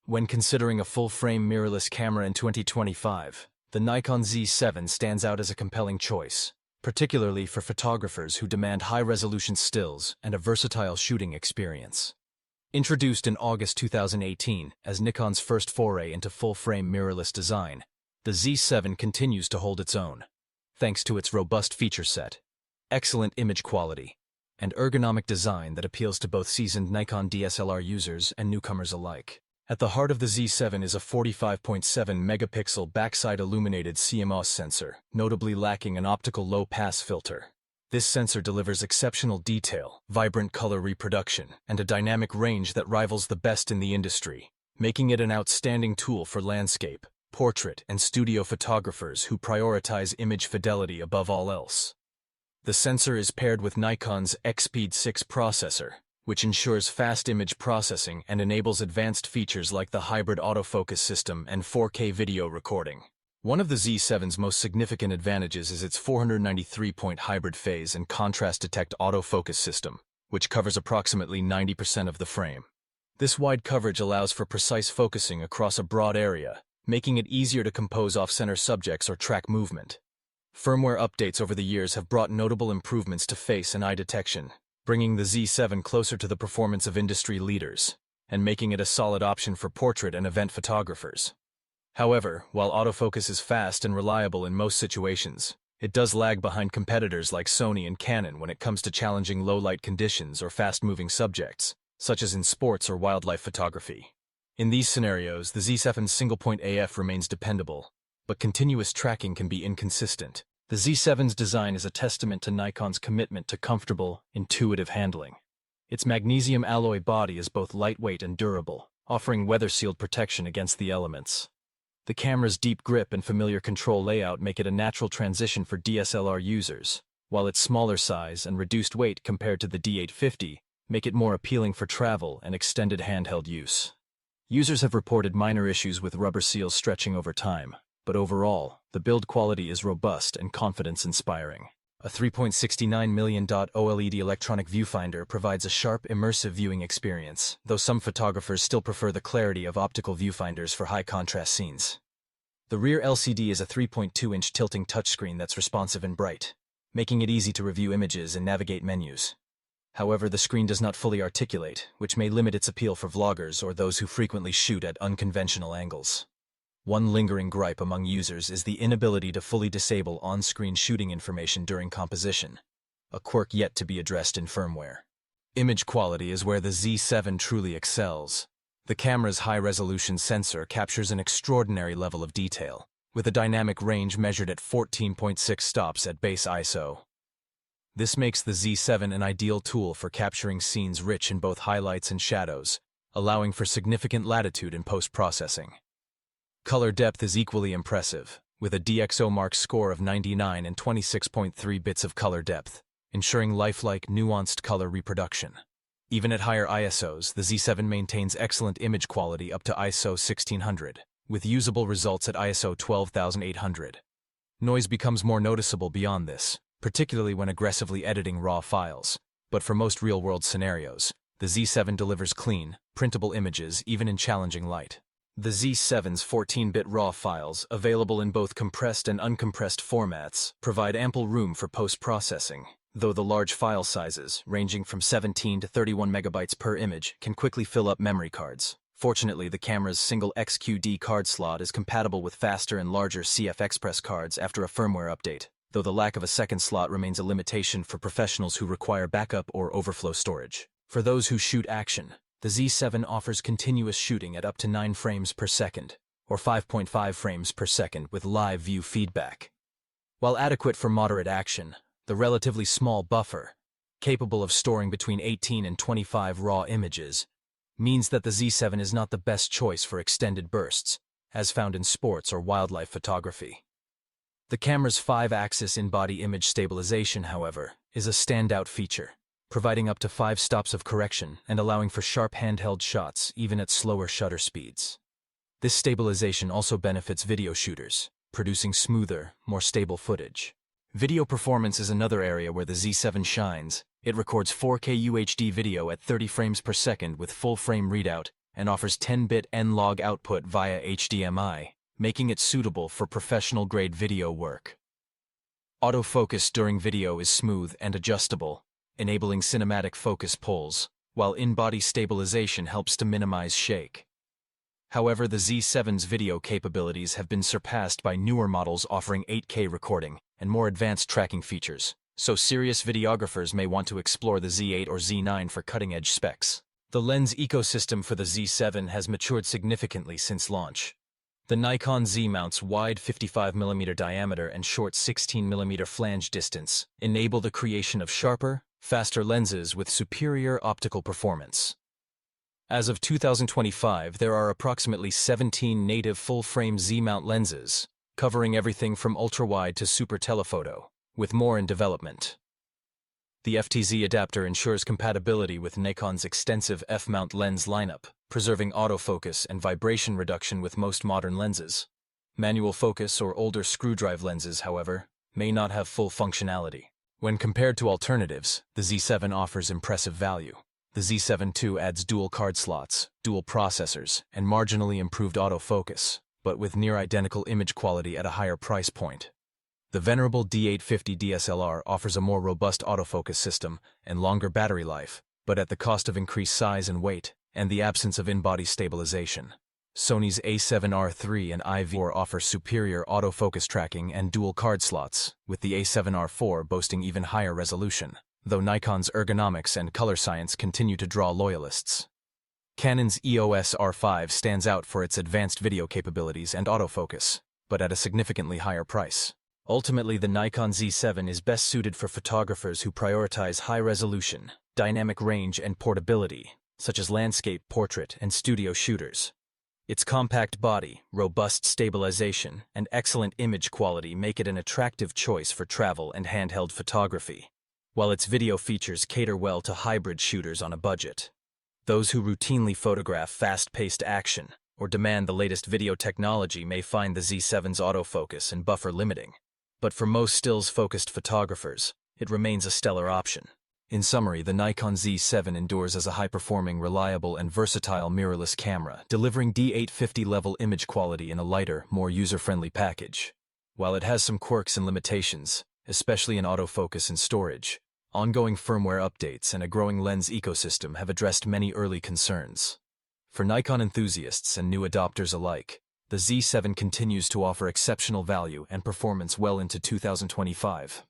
When considering a full-frame mirrorless camera in 2025, the Nikon Z7 stands out as a compelling choice, particularly for photographers who demand high-resolution stills and a versatile shooting experience. Introduced in August 2018 as Nikon's first foray into full-frame mirrorless design, the Z7 continues to hold its own, thanks to its robust feature set, excellent image quality, and ergonomic design that appeals to both seasoned Nikon DSLR users and newcomers alike. At the heart of the Z7 is a 45.7 megapixel backside illuminated CMOS sensor, notably lacking an optical low-pass filter. This sensor delivers exceptional detail, vibrant color reproduction, and a dynamic range that rivals the best in the industry, making it an outstanding tool for landscape, portrait, and studio photographers who prioritize image fidelity above all else. The sensor is paired with Nikon's X-Speed 6 processor, which ensures fast image processing and enables advanced features like the hybrid autofocus system and 4K video recording. One of the Z7's most significant advantages is its 493-point hybrid phase and contrast detect autofocus system, which covers approximately 90% of the frame. This wide coverage allows for precise focusing across a broad area, making it easier to compose off-center subjects or track movement. Firmware updates over the years have brought notable improvements to face and eye detection, bringing the Z7 closer to the performance of industry leaders, and making it a solid option for portrait and event photographers. However, while autofocus is fast and reliable in most situations, it does lag behind competitors like Sony and Canon when it comes to challenging low-light conditions or fast-moving subjects, such as in sports or wildlife photography. In these scenarios, the Z7's single-point AF remains dependable, but continuous tracking can be inconsistent. The Z7's design is a testament to Nikon's commitment to comfortable, intuitive handling. Its magnesium alloy body is both lightweight and durable, offering weather-sealed protection against the elements. The camera's deep grip and familiar control layout make it a natural transition for DSLR users, while its smaller size and reduced weight compared to the D850 make it more appealing for travel and extended handheld use. Users have reported minor issues with rubber seals stretching over time, but overall, the build quality is robust and confidence-inspiring. A 3.69 million OLED electronic viewfinder provides a sharp, immersive viewing experience, though some photographers still prefer the clarity of optical viewfinders for high-contrast scenes. The rear LCD is a 3.2-inch tilting touchscreen that's responsive and bright, making it easy to review images and navigate menus. However, the screen does not fully articulate, which may limit its appeal for vloggers or those who frequently shoot at unconventional angles. One lingering gripe among users is the inability to fully disable on-screen shooting information during composition, a quirk yet to be addressed in firmware. Image quality is where the Z7 truly excels. The camera's high-resolution sensor captures an extraordinary level of detail, with a dynamic range measured at 14.6 stops at base ISO. This makes the Z7 an ideal tool for capturing scenes rich in both highlights and shadows, allowing for significant latitude in post-processing. Color depth is equally impressive, with a DxOMark score of 99 and 26.3 bits of color depth, ensuring lifelike, nuanced color reproduction. Even at higher ISOs, the Z7 maintains excellent image quality up to ISO 1600, with usable results at ISO 12800. Noise becomes more noticeable beyond this, particularly when aggressively editing raw files, but for most real-world scenarios, the Z7 delivers clean, printable images even in challenging light. The Z7's 14-bit RAW files, available in both compressed and uncompressed formats, provide ample room for post-processing, though the large file sizes, ranging from 17 to 31 megabytes per image, can quickly fill up memory cards. Fortunately, the camera's single XQD card slot is compatible with faster and larger CF Express cards after a firmware update, though the lack of a second slot remains a limitation for professionals who require backup or overflow storage. For those who shoot action, the Z7 offers continuous shooting at up to 9 frames per second, or 5.5 frames per second with live view feedback. While adequate for moderate action, the relatively small buffer, capable of storing between 18 and 25 raw images, means that the Z7 is not the best choice for extended bursts, as found in sports or wildlife photography. The camera's 5-axis in-body image stabilization, however, is a standout feature, providing up to 5 stops of correction and allowing for sharp handheld shots even at slower shutter speeds. This stabilization also benefits video shooters, producing smoother, more stable footage. Video performance is another area where the Z7 shines. It records 4K UHD video at 30 frames per second with full frame readout and offers 10-bit N-Log output via HDMI, making it suitable for professional-grade video work. Autofocus during video is smooth and adjustable, enabling cinematic focus pulls, while in-body stabilization helps to minimize shake. However, the Z7's video capabilities have been surpassed by newer models offering 8K recording and more advanced tracking features, so serious videographers may want to explore the Z8 or Z9 for cutting-edge specs. The lens ecosystem for the Z7 has matured significantly since launch. The Nikon Z mount's wide 55mm diameter and short 16mm flange distance enable the creation of sharper, faster lenses with superior optical performance. As of 2025, there are approximately 17 native full-frame Z-mount lenses, covering everything from ultra-wide to super telephoto, with more in development. The FTZ adapter ensures compatibility with Nikon's extensive f-mount lens lineup, preserving autofocus and vibration reduction with most modern lenses. Manual focus or older screw-drive lenses, however, may not have full functionality. When compared to alternatives, the Z7 offers impressive value. The Z7 II adds dual card slots, dual processors, and marginally improved autofocus, but with near-identical image quality at a higher price point. The venerable D850 DSLR offers a more robust autofocus system and longer battery life, but at the cost of increased size and weight, and the absence of in-body stabilization. Sony's A7R III and IV4 offer superior autofocus tracking and dual card slots, with the A7R IV boasting even higher resolution, though Nikon's ergonomics and color science continue to draw loyalists. Canon's EOS R5 stands out for its advanced video capabilities and autofocus, but at a significantly higher price. Ultimately, the Nikon Z7 is best suited for photographers who prioritize high resolution, dynamic range, and portability, such as landscape, portrait, and studio shooters. Its compact body, robust stabilization, and excellent image quality make it an attractive choice for travel and handheld photography, while its video features cater well to hybrid shooters on a budget. Those who routinely photograph fast-paced action or demand the latest video technology may find the Z7's autofocus and buffer limiting, but for most stills-focused photographers, it remains a stellar option. In summary, the Nikon Z7 endures as a high-performing, reliable, and versatile mirrorless camera, delivering D850-level image quality in a lighter, more user-friendly package. While it has some quirks and limitations, especially in autofocus and storage, ongoing firmware updates and a growing lens ecosystem have addressed many early concerns. For Nikon enthusiasts and new adopters alike, the Z7 continues to offer exceptional value and performance well into 2025.